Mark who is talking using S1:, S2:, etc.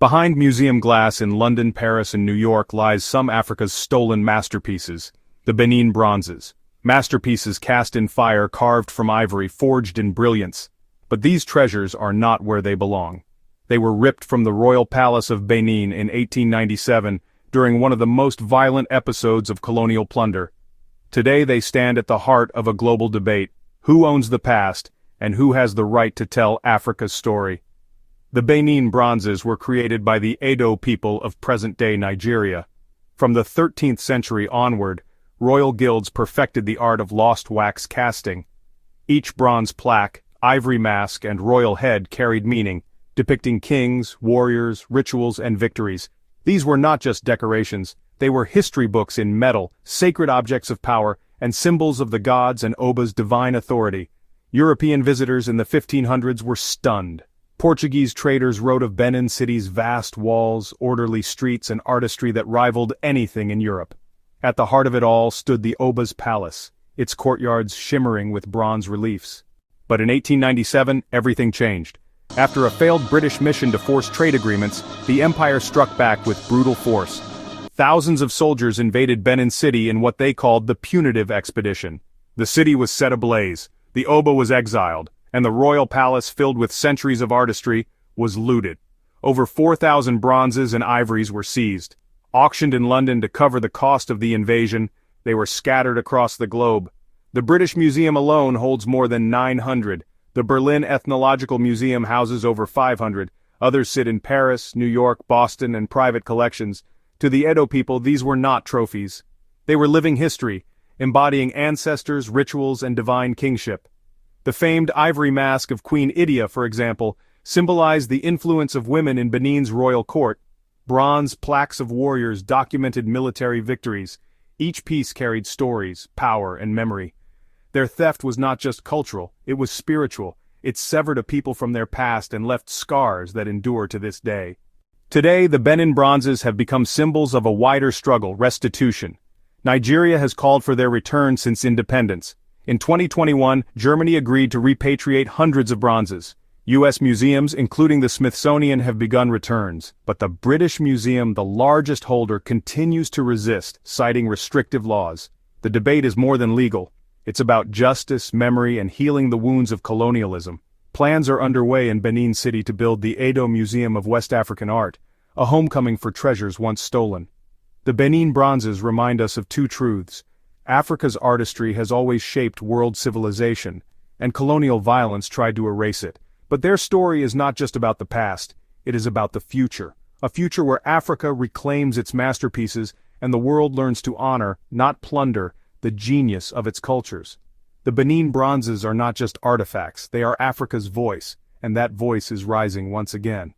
S1: Behind museum glass in London, Paris, and New York lies some Africa's stolen masterpieces, the Benin Bronzes. Masterpieces cast in fire, carved from ivory, forged in brilliance. But these treasures are not where they belong. They were ripped from the royal palace of Benin in 1897 during one of the most violent episodes of colonial plunder. Today they stand at the heart of a global debate: who owns the past, and who has the right to tell Africa's story? The Benin Bronzes were created by the Edo people of present-day Nigeria. From the 13th century onward, royal guilds perfected the art of lost wax casting. Each bronze plaque, ivory mask, and royal head carried meaning, depicting kings, warriors, rituals, and victories. These were not just decorations, they were history books in metal, sacred objects of power, and symbols of the gods and Oba's divine authority. European visitors in the 1500s were stunned. Portuguese traders wrote of Benin City's vast walls, orderly streets, and artistry that rivaled anything in Europe. At the heart of it all stood the Oba's palace, its courtyards shimmering with bronze reliefs. But in 1897, everything changed. After a failed British mission to force trade agreements, the empire struck back with brutal force. Thousands of soldiers invaded Benin City in what they called the Punitive Expedition. The city was set ablaze, the Oba was exiled, and the royal palace, filled with centuries of artistry, was looted. Over 4,000 bronzes and ivories were seized. Auctioned in London to cover the cost of the invasion, they were scattered across the globe. The British Museum alone holds more than 900. The Berlin Ethnological Museum houses over 500. Others sit in Paris, New York, Boston, and private collections. To the Edo people, these were not trophies. They were living history, embodying ancestors, rituals, and divine kingship. The famed ivory mask of Queen Idia, for example, symbolized the influence of women in Benin's royal court. Bronze plaques of warriors documented military victories. Each piece carried stories, power, and memory. Their theft was not just cultural, it was spiritual. It severed a people from their past and left scars that endure to this day. Today, the Benin Bronzes have become symbols of a wider struggle: restitution. Nigeria has called for their return since independence. In 2021, Germany agreed to repatriate hundreds of bronzes. U.S. museums, including the Smithsonian, have begun returns, but the British Museum, the largest holder, continues to resist, citing restrictive laws. The debate is more than legal. It's about justice, memory, and healing the wounds of colonialism. Plans are underway in Benin City to build the Edo Museum of West African Art, a homecoming for treasures once stolen. The Benin Bronzes remind us of two truths. Africa's artistry has always shaped world civilization, and colonial violence tried to erase it. But their story is not just about the past, it is about the future. A future where Africa reclaims its masterpieces and the world learns to honor, not plunder, the genius of its cultures. The Benin Bronzes are not just artifacts, they are Africa's voice, and that voice is rising once again.